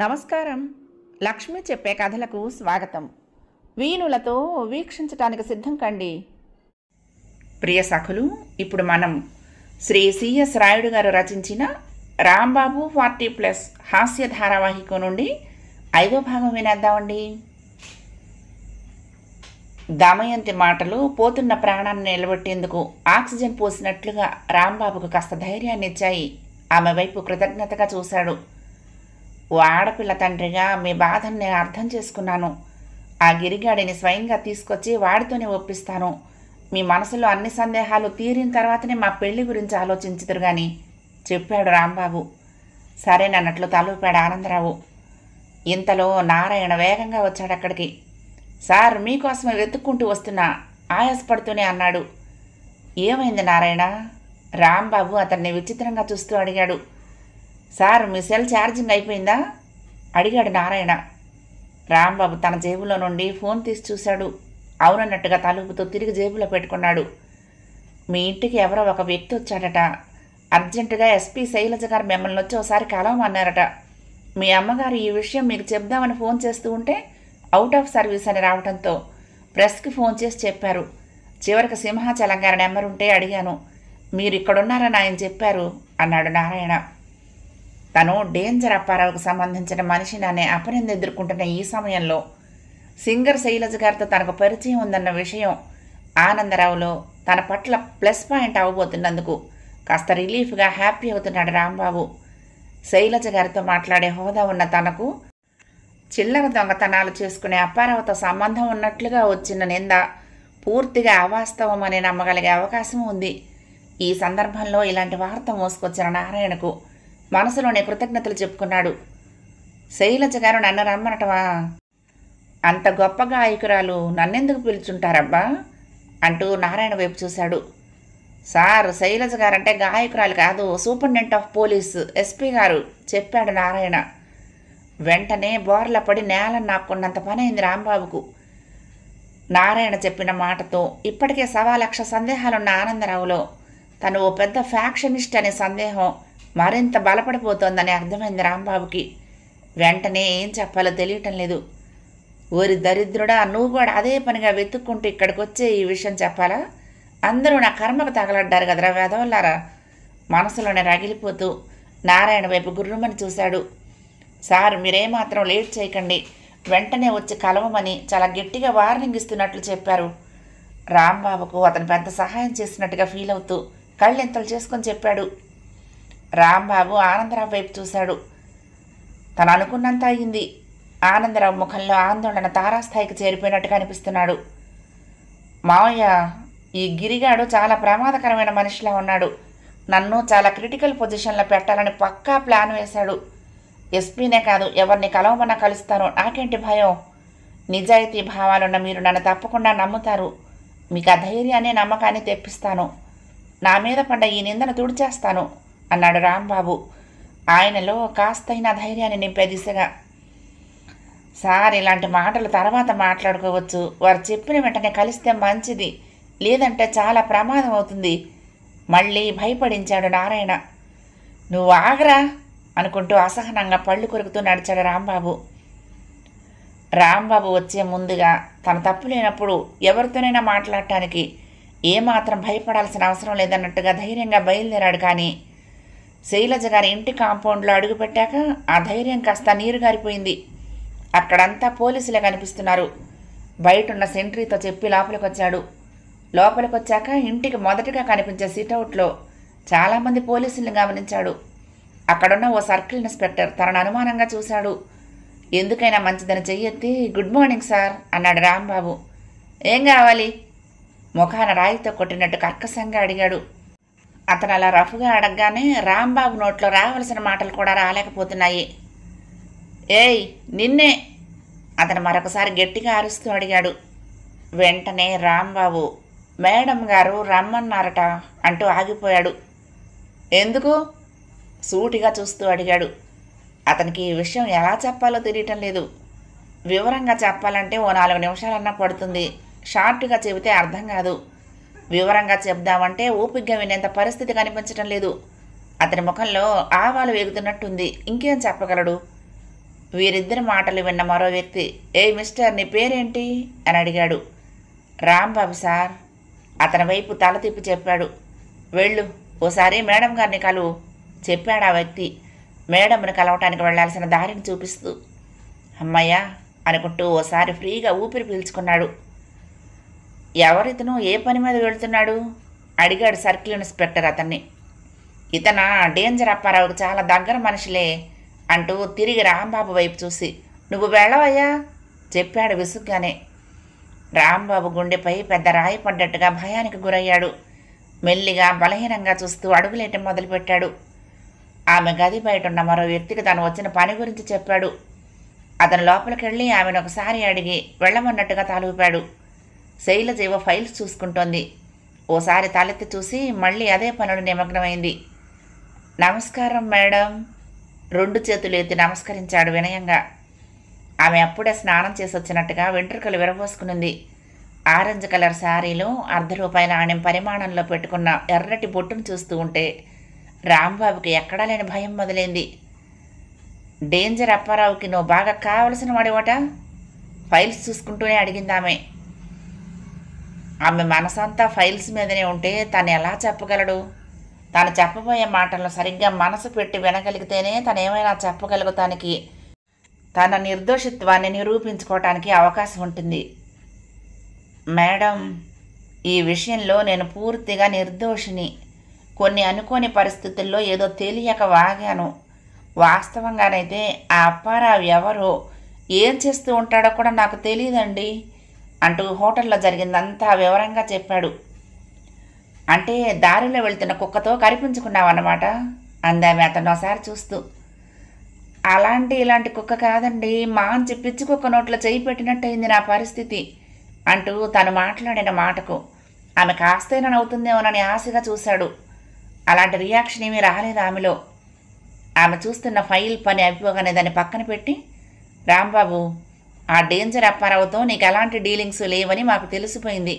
నమస్కారం. లక్ష్మి చెప్పే కథలకు స్వాగతం. వీణులతో వీక్షించటానికి సిద్ధం కండి. ప్రియ సఖులు, ఇప్పుడు మనం శ్రీ సిఎస్ రాయుడు గారు రచించిన రాంబాబు 40+ హాస్య ధారావాహిక నుండి 5వ భాగం వినేద్దామండి. దమయంతి మాటలు పోతున్న ప్రాణాన్ని నిలబెట్టేందుకు ఆక్సిజన్ పోసినట్లుగా రాంబాబుకు కాస్త ధైర్యాన్ని ఇచ్చాయి. ఆమె వైపు కృతజ్ఞతగా చూశాడు. ఓ ఆడపిల్ల తండ్రిగా మీ బాధను నేను అర్థం చేసుకున్నాను. ఆ గిరిగాడిని స్వయంగా తీసుకొచ్చి వాడితోనే ఒప్పిస్తాను. మీ మనసులో అన్ని సందేహాలు తీరిన తర్వాతనే మా పెళ్లి గురించి ఆలోచించుదురు గాని చెప్పాడు రాంబాబు. సరేనన్నట్లు తలూపాడు ఆనందరావు. ఇంతలో నారాయణ వేగంగా వచ్చాడు అక్కడికి. సార్, మీకోసమే వెతుక్కుంటూ వస్తున్నా ఆయాసపడుతూనే అన్నాడు. ఏమైంది నారాయణ? రాంబాబు అతన్ని విచిత్రంగా చూస్తూ అడిగాడు. సార్, మీ సెల్ ఛార్జింగ్ అయిపోయిందా అడిగాడు నారాయణ. రాంబాబు తన జేబులో నుండి ఫోన్ తీసి చూశాడు. అవునన్నట్టుగా తలుపుతో తిరిగి జేబులో పెట్టుకున్నాడు. మీ ఇంటికి ఎవరో ఒక వ్యక్తి వచ్చాడట. అర్జెంటుగా ఎస్పీ శైలజ గారు మిమ్మల్ని వచ్చి ఒకసారి కలవమన్నారట. మీ అమ్మగారు ఈ విషయం మీకు చెప్దామని ఫోన్ చేస్తూ ఉంటే అవుట్ ఆఫ్ సర్వీస్ అని రావడంతో ప్రెస్కి ఫోన్ చేసి చెప్పారు. చివరికి సింహాచలం గారి నెంబర్ ఉంటే అడిగాను. మీరు ఇక్కడున్నారని ఆయన చెప్పారు అన్నాడు నారాయణ. తను డేంజర్ అప్పారావుకు సంబంధించిన మనిషిని అనే అపనింద ఎదుర్కొంటున్న ఈ సమయంలో సింగర్ శైలజ గారితో తనకు పరిచయం ఉందన్న విషయం ఆనందరావులో తన పట్ల ప్లస్ పాయింట్ అవ్వబోతున్నందుకు కాస్త రిలీఫ్గా హ్యాపీ అవుతున్నాడు రాంబాబు. శైలజ గారితో మాట్లాడే హోదా ఉన్న తనకు చిల్లర దొంగతనాలు చేసుకునే అప్పారావుతో సంబంధం ఉన్నట్లుగా వచ్చిన నింద పూర్తిగా అవాస్తవం అని నమ్మగలిగే అవకాశం ఉంది. ఈ సందర్భంలో ఇలాంటి వార్త మోసుకొచ్చిన నారాయణకు మనసులోనే కృతజ్ఞతలు చెప్పుకున్నాడు. శైలజ గారు నన్ను రమ్మనటమా? అంత గొప్ప గాయకురాలు నన్నెందుకు పిలుచుంటారబ్బా అంటూ నారాయణ వైపు చూశాడు. సార్, శైలజ గారంటే గాయకురాలు కాదు, సూపరింటెండెంట్ ఆఫ్ పోలీస్ ఎస్పీ గారు చెప్పాడు నారాయణ. వెంటనే బోర్ల పడి నేలను నాక్కున్నంత పని అయింది రాంబాబుకు. నారాయణ చెప్పిన మాటతో ఇప్పటికే 1,00,000 సందేహాలున్న ఆనందరావులో తను ఓ పెద్ద ఫ్యాక్షనిస్ట్ అనే సందేహం మరింత బలపడిపోతోందని అర్థమైంది రాంబాబుకి. వెంటనే ఏం చెప్పాలో తెలియటం లేదు. ఓరి దరిద్రుడా, నువ్వు కూడా అదే పనిగా వెతుక్కుంటూ ఇక్కడికి వచ్చే ఈ విషయం చెప్పాలా? అందరూ నా కర్మకు తగలడ్డారు కదరా వెదవల్లారా మనసులోనే రగిలిపోతూ నారాయణ వైపు గుర్రుమని చూశాడు. సార్, మీరేమాత్రం లేట్ చేయకండి, వెంటనే వచ్చి కలవమని చాలా గట్టిగా వార్నింగ్ ఇస్తున్నట్లు చెప్పారు. రాంబాబుకు అతను పెద్ద సహాయం చేసినట్టుగా ఫీల్ అవుతూ కళ్ళెంతలు చేసుకొని చెప్పాడు. రాంబాబు ఆనందరావు వైపు చూశాడు. తను అనుకున్నంత అయింది. ఆనందరావు ముఖంలో ఆందోళన తారాస్థాయికి చేరిపోయినట్టుగా అనిపిస్తున్నాడు. మావయ్య, ఈ గిరిగాడు చాలా ప్రమాదకరమైన మనిషిలా ఉన్నాడు. నన్ను చాలా క్రిటికల్ పొజిషన్లో పెట్టాలని పక్కా ప్లాన్ వేశాడు. ఎస్పీనే కాదు, ఎవరిని కలవమన్నా కలుస్తాను, నాకేంటి భయం? నిజాయితీ భావాలున్న మీరు నన్ను తప్పకుండా నమ్ముతారు. మీకు ఆ ధైర్యాన్ని నమ్మకాన్ని తెప్పిస్తాను. నా మీద పడ్డ ఈ నిందను తుడిచేస్తాను అన్నాడు రాంబాబు ఆయనలో కాస్తైనా ధైర్యాన్ని నింపే దిశగా. సార్, ఇలాంటి మాటలు తర్వాత మాట్లాడుకోవచ్చు. వారు చెప్పిన వెంటనే కలిస్తే మంచిది, లేదంటే చాలా ప్రమాదం అవుతుంది మళ్ళీ భయపడించాడు నారాయణ. నువ్వు ఆగరా అనుకుంటూ అసహనంగా పళ్ళు కొరుకుతూ నడిచాడు రాంబాబు. రాంబాబు వచ్చే ముందుగా తన తప్పు లేనప్పుడు ఎవరితోనైనా మాట్లాడటానికి ఏమాత్రం భయపడాల్సిన అవసరం లేదన్నట్టుగా ధైర్యంగా బయలుదేరాడు. కానీ శైలజ గారి ఇంటి కాంపౌండ్లో అడుగుపెట్టాక ఆ ధైర్యం కాస్త నీరు గారిపోయింది. అక్కడంతా పోలీసులే కనిపిస్తున్నారు. బయటున్న సెంట్రీతో చెప్పి లోపలికొచ్చాడు. లోపలికొచ్చాక ఇంటికి మొదటగా కనిపించే సిట్అవుట్లో చాలామంది పోలీసుల్ని గమనించాడు. అక్కడున్న ఓ సర్కిల్ ఇన్స్పెక్టర్ తనను అనుమానంగా చూశాడు. ఎందుకైనా మంచిదని చెయ్యెత్తి గుడ్ మార్నింగ్ సార్ అన్నాడు రాంబాబు. ఏం కావాలి? ముఖాన రాయితో కొట్టినట్టు కర్కశంగా అడిగాడు. అతను అలా రఫ్గా అడగగానే రాంబాబు నోట్లో రావలసిన మాటలు కూడా రాలేకపోతున్నాయి. ఏయ్, నిన్నే అతను మరొకసారి గట్టిగా అరుస్తూ అడిగాడు. వెంటనే రాంబాబు మేడం గారు రమ్మన్నారట అంటూ ఆగిపోయాడు. ఎందుకు? సూటిగా చూస్తూ అడిగాడు. అతనికి ఈ విషయం ఎలా చెప్పాలో తెలియటం లేదు. వివరంగా చెప్పాలంటే ఓ 4 నిమిషాలన్నా పడుతుంది. షార్ట్గా చెబితే అర్థం కాదు. వివరంగా చెప్దామంటే ఓపికగా వినేంత పరిస్థితి కనిపించటం లేదు. అతని ముఖంలో ఆవాలు వేగుతున్నట్టుంది. ఇంకేం చెప్పగలడు? వీరిద్దరి మాటలు విన్న మరో వ్యక్తి, ఏ మిస్టర్, నీ పేరేంటి అని అడిగాడు. రాంబాబు సార్. అతని వైపు తల తిప్పి చెప్పాడు. వెళ్ళు, ఓసారి మేడం గారిని కలువు చెప్పాడు ఆ వ్యక్తి మేడంని కలవటానికి వెళ్లాల్సిన దారిని చూపిస్తూ. అమ్మయ్యా అనుకుంటూ ఓసారి ఫ్రీగా ఊపిరి పీల్చుకున్నాడు. ఎవరితను, ఏ పని మీద వెళ్తున్నాడు అడిగాడు సర్కిల్ ఇన్స్పెక్టర్ అతన్ని. ఇతన డేంజర్ అప్పారావుకు చాలా దగ్గర మనిషిలే అంటూ తిరిగి రాంబాబు వైపు చూసి, నువ్వు వెళ్ళవయ్యా చెప్పాడు విసుగ్గానే. రాంబాబు గుండెపై పెద్ద రాయి పడ్డట్టుగా భయానికి గురయ్యాడు. మెల్లిగా బలహీనంగా చూస్తూ అడుగులేయటం మొదలుపెట్టాడు. ఆమె గది బయట ఉన్న మరో వ్యక్తికి తను వచ్చిన పని గురించి చెప్పాడు. అతను లోపలికెళ్ళి ఆమెను ఒకసారి అడిగి వెళ్ళమన్నట్టుగా తాలూపాడు. శైలజ ఫైల్స్ చూసుకుంటోంది. ఓసారి తలెత్తి చూసి మళ్ళీ అదే పనులు నిమగ్నమైంది. నమస్కారం మేడం. 2 చేతులు ఎత్తి నమస్కరించాడు వినయంగా. ఆమె అప్పుడే స్నానం చేసి వచ్చినట్టుగా వెంట్రుకలు విరబోసుకునింది. ఆరెంజ్ కలర్ శారీలో ₹100 నాణ్యం పరిమాణంలో పెట్టుకున్న ఎర్రటి బొట్టును చూస్తూ ఉంటే రాంబాబుకి ఎక్కడా లేని భయం మొదలైంది. డేంజర్ అప్పారావుకి నువ్వు బాగా కావలసిన వాడివట ఫైల్స్ చూసుకుంటూనే అడిగిందామె. ఆమె మనసంతా ఫైల్స్ మీదనే ఉంటే తను ఎలా చెప్పగలడు? తాను చెప్పబోయే మాటలను సరిగ్గా మనసు పెట్టి వినగలిగితేనే తను ఏమైనా చెప్పగలుగుతానికి, తన నిర్దోషిత్వాన్ని నిరూపించుకోవటానికి అవకాశం ఉంటుంది. మేడం, ఈ విషయంలో నేను పూర్తిగా నిర్దోషిని. కొన్ని అనుకోని పరిస్థితుల్లో ఏదో తెలియక వాగాను. వాస్తవంగానైతే ఆ అప్పారావు ఎవరో, ఏం చేస్తూ ఉంటాడో కూడా నాకు తెలియదండి అంటూ హోటల్లో జరిగిందంతా వివరంగా చెప్పాడు. అంటే దారిలో వెళ్తున్న కుక్కతో కరిపించుకున్నావన్నమాట అందామె అతను ఒకసారి చూస్తూ. ఇలాంటి కుక్క కాదండి, మాంచి పిచ్చి కుక్క నోట్లో చేయి పెట్టినట్టయింది నా పరిస్థితి అంటూ తను మాట్లాడిన మాటకు ఆమె కాస్తైనా నవ్వుతుందేమోనని ఆశగా చూశాడు. అలాంటి రియాక్షన్ ఏమీ రాలేదు ఆమెలో. ఆమె చూస్తున్న ఫైల్ పని అయిపోగానే దాన్ని పక్కన పెట్టి, రాంబాబు, ఆ డేంజర్ అప్పారావుతో నీకు ఎలాంటి డీలింగ్స్ లేవని మాకు తెలిసిపోయింది.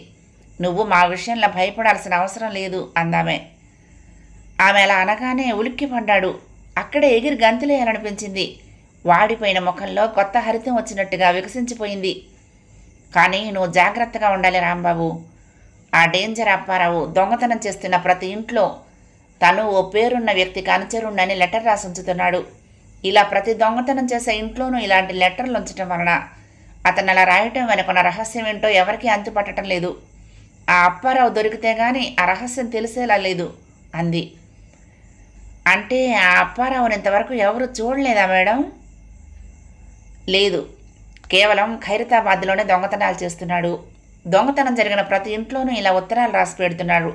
నువ్వు మా విషయంలో భయపడాల్సిన అవసరం లేదు అందామే. ఆమె అలా అనగానే ఉలిక్కిపడ్డాడు. అక్కడే ఎగిరి గంతులేయాలనిపించింది. వాడిపోయిన ముఖంలో కొత్త హరితం వచ్చినట్టుగా వికసించిపోయింది. కానీ నువ్వు జాగ్రత్తగా ఉండాలి రాంబాబు. ఆ డేంజర్ అప్పారావు దొంగతనం చేస్తున్న ప్రతి ఇంట్లో తను ఓ పేరున్న వ్యక్తికి అనుచరుణ్ణని లెటర్ రాసి ఉంచుతున్నాడు. ఇలా ప్రతి దొంగతనం చేసే ఇంట్లోనూ ఇలాంటి లెటర్లు ఉంచటం వలన అతను అలా రాయటం వెనుకున్న రహస్యం ఏంటో ఎవరికీ అంతుపట్టడం లేదు. ఆ అప్పారావు దొరికితే గాని ఆ రహస్యం తెలిసేలా లేదు అంది. అంటే ఆ అప్పారావుని ఇంతవరకు ఎవరు చూడలేదా మేడం? లేదు, కేవలం ఖైరతాబాద్లోనే దొంగతనాలు చేస్తున్నాడు. దొంగతనం జరిగిన ప్రతి ఇంట్లోనూ ఇలా ఉత్తరాలు రాసి పెడుతున్నాడు.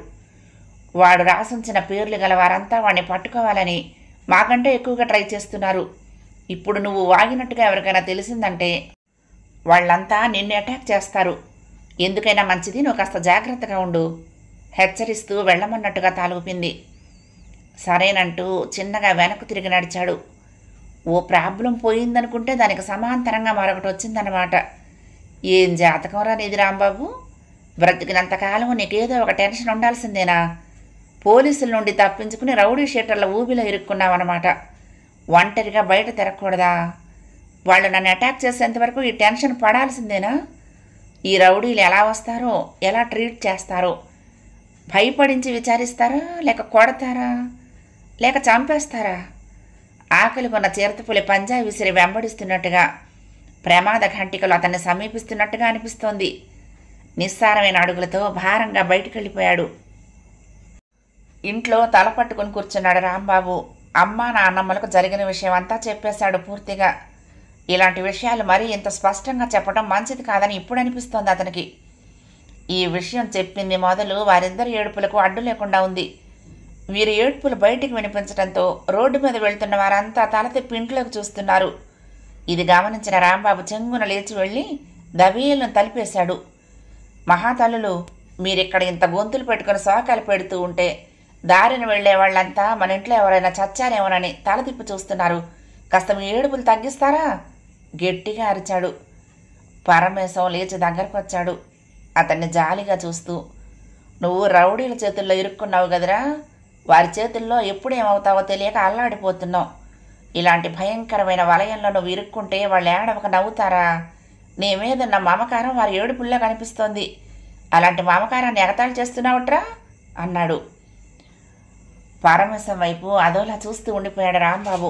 వాడు రాసుంచిన పేర్లు గల వారంతా వాడిని పట్టుకోవాలని మాకంటే ఎక్కువగా ట్రై చేస్తున్నారు. ఇప్పుడు నువ్వు వాగినట్టుగా ఎవరికైనా తెలిసిందంటే వాళ్ళంతా నిన్ను అటాక్ చేస్తారు. ఎందుకైనా మంచిది నువ్వు కాస్త జాగ్రత్తగా ఉండు హెచ్చరిస్తూ వెళ్ళమన్నట్టుగా తాలూపింది. సరేనంటూ చిన్నగా వెనక్కు తిరిగి నడిచాడు. ఓ ప్రాబ్లం పోయిందనుకుంటే దానికి సమాంతరంగా మరొకటి వచ్చిందన్నమాట. ఏం జాతకం నీది రాంబాబు? బ్రతికినంతకాలం నీకేదో ఒక టెన్షన్ ఉండాల్సిందేనా? పోలీసుల నుండి తప్పించుకుని రౌడీ షీటర్ల ఊబిలో ఇరుక్కున్నావన్నమాట. ఒంటరిగా బయట తిరగకూడదా? వాళ్ళు నన్ను అటాక్ చేసేంతవరకు ఈ టెన్షన్ పడాల్సిందేనా? ఈ రౌడీలు ఎలా వస్తారో, ఎలా ట్రీట్ చేస్తారో, భయపడించి విచారిస్తారా, లేక కొడతారా, లేక చంపేస్తారా? ఆకలి కొన్న చిరతపులి పంజా విసిరి వెంబడిస్తున్నట్టుగా, ప్రమాద ఘంటికలు అతన్ని సమీపిస్తున్నట్టుగా అనిపిస్తోంది. నిస్సారమైన అడుగులతో భారంగా బయటికి వెళ్ళిపోయాడు. ఇంట్లో తల పట్టుకుని కూర్చున్నాడు రాంబాబు. అమ్మా నాన్నమ్మలకు జరిగిన విషయం అంతా చెప్పేశాడు పూర్తిగా. ఇలాంటి విషయాలు మరీ ఇంత స్పష్టంగా చెప్పడం మంచిది కాదని ఇప్పుడు అనిపిస్తోంది అతనికి. ఈ విషయం చెప్పింది మొదలు వారిద్దరి ఏడుపులకు అడ్డు లేకుండా ఉంది. వీరి ఏడుపులు బయటికి వినిపించడంతో రోడ్డు మీద వెళ్తున్న వారంతా తల తిప్పి ఇంట్లోకి చూస్తున్నారు. ఇది గమనించిన రాంబాబు చెంగున లేచి వెళ్ళి దవీలను తలిపేశాడు. మహాతల్లులు, మీరిక్కడ ఇంత గొంతులు పెట్టుకుని శోకాలు పెడుతూ ఉంటే దారిని వెళ్లే వాళ్ళంతా మన ఇంట్లో ఎవరైనా చచ్చారేమోనని తల తిప్పి చూస్తున్నారు. కాస్త మీ ఏడుపులు తగ్గిస్తారా? గట్టిగా అరిచాడు. పరమేశం లేచి దగ్గరకు వచ్చాడు అతన్ని జాలిగా చూస్తూ. నువ్వు రౌడీల చేతుల్లో ఇరుక్కున్నావు కదరా, వారి చేతుల్లో ఎప్పుడేమవుతావో తెలియక అల్లాడిపోతున్నావు. ఇలాంటి భయంకరమైన వలయంలో నువ్వు ఇరుక్కుంటే వాళ్ళు ఏడవక నవ్వుతారా? నీ మీదున్న మమకారం వారి ఏడుపుల్లా కనిపిస్తోంది. అలాంటి మమకారాన్ని ఎగతాళి చేస్తున్నావుట్రా అన్నాడు. పరమేశం వైపు అదోలా చూస్తూ ఉండిపోయాడు రాంబాబు.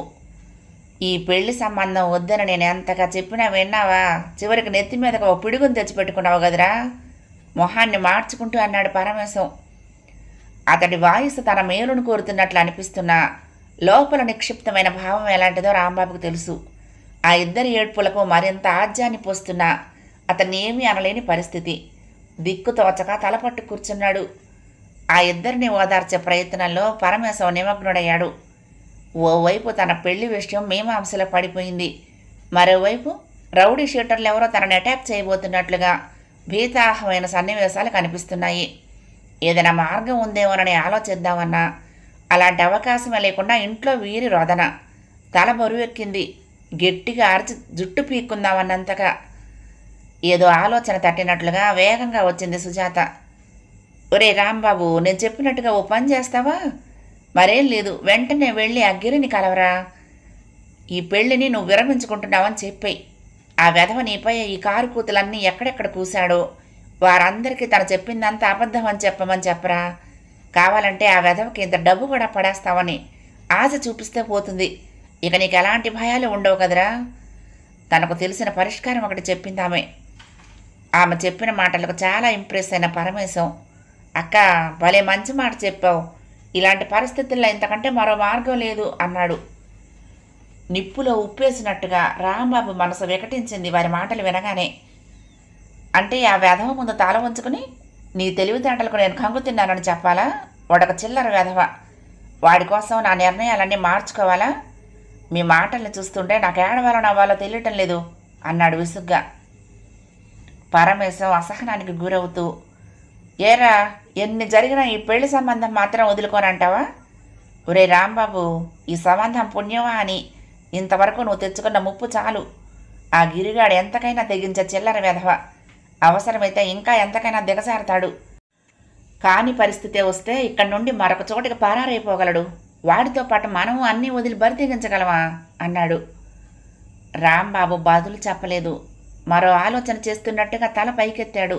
ఈ పెళ్లి సంబంధం వద్దని నేను ఎంతగా చెప్పినా విన్నావా? చివరికి నెత్తి మీదకు ఓ పిడుగుని తెచ్చిపెట్టుకున్నావు కదరా, మొహాన్ని మార్చుకుంటూ అన్నాడు పరమేశం. అతడి వాయిస్ తన మేలును కోరుతున్నట్లు అనిపిస్తున్నా లోపల నిక్షిప్తమైన భావం ఎలాంటిదో రాంబాబుకు తెలుసు. ఆ ఇద్దరి ఏడ్పులకు మరింత ఆజ్యాన్ని పోస్తున్నా అతన్ని ఏమీ అనలేని పరిస్థితి. దిక్కు తోచక తలపట్టు కూర్చున్నాడు. ఆ ఇద్దరిని ఓదార్చే ప్రయత్నంలో పరమేశం నిమగ్నుడయ్యాడు. ఓవైపు తన పెళ్లి విషయం మీమాంసలో పడిపోయింది. మరోవైపు రౌడీ షూటర్లు ఎవరో తనని అటాక్ చేయబోతున్నట్లుగా భీతాహమైన సన్నివేశాలు కనిపిస్తున్నాయి. ఏదైనా మార్గం ఉందేమోనని ఆలోచిద్దామన్నా అలాంటి అవకాశమే లేకుండా ఇంట్లో వీరి రోదన. తల బరువెక్కింది. గట్టిగా అరిచి జుట్టు పీక్కుందామన్నంతగా ఏదో ఆలోచన తట్టినట్లుగా వేగంగా వచ్చింది సుజాత. ఒరే రాంబాబు, నేను చెప్పినట్టుగా ఓ పని చేస్తావా? మరేం లేదు, వెంటనే వెళ్ళి ఆ గిరిని కలవరా. ఈ పెళ్లిని నువ్వు విరమించుకుంటున్నావని చెప్పాయి. ఆ వెధవ నీపై ఈ కారు కూతులన్నీ ఎక్కడెక్కడ కూశాడో వారందరికీ తను చెప్పిందంతా అబద్ధం అని చెప్పమని చెప్పరా. కావాలంటే ఆ వెధవకి ఇంత డబ్బు కూడా పడేస్తావని ఆశ చూపిస్తే పోతుంది. ఇక నీకు ఎలాంటి భయాలు ఉండవు కదరా. తనకు తెలిసిన పరిష్కారం ఒకటి చెప్పింది ఆమె. ఆమె చెప్పిన మాటలకు చాలా ఇంప్రెస్ అయిన పరమేశం, అక్క భలే మంచి మాట చెప్పావు, ఇలాంటి పరిస్థితుల్లో ఇంతకంటే మరో మార్గం లేదు అన్నాడు. నిప్పులో ఉప్పేసినట్టుగా రాంబాబు మనసు వికటించింది వారి మాటలు వినగానే. అంటే ఆ వెధవ ముందు తల ఉంచుకుని నీ తెలివితేటలకు నేను కంగు తిన్నానని చెప్పాలా? వాడొక చిల్లర వెధవ, వాడి కోసం నా నిర్ణయాలన్నీ మార్చుకోవాలా? మీ మాటల్ని చూస్తుంటే నాకు ఏడవాలో నవ్వాలో తెలియటం లేదు అన్నాడు విసుగ్గా. పరమేశం అసహనానికి గురవుతూ, ఏరా ఎన్ని జరిగినా ఈ పెళ్లి సంబంధం మాత్రం వదులుకోనంటావా? ఒరే రాంబాబు, ఈ సంబంధం పుణ్యమా అని ఇంతవరకు నువ్వు తెచ్చుకున్న ముప్పు చాలు. ఆ గిరిగాడు ఎంతకైనా తెగించే చిల్లర వెధవ, అవసరమైతే ఇంకా ఎంతకైనా దిగజారుతాడు. కాని పరిస్థితే వస్తే ఇక్కడి నుండి మరొక చోటికి పరారైపోగలడు. వాడితో పాటు మనము అన్నీ వదిలి బరి తెగించగలమా అన్నాడు. రాంబాబు బదులు చెప్పలేదు. మరో ఆలోచన చేస్తున్నట్టుగా తల పైకెత్తాడు.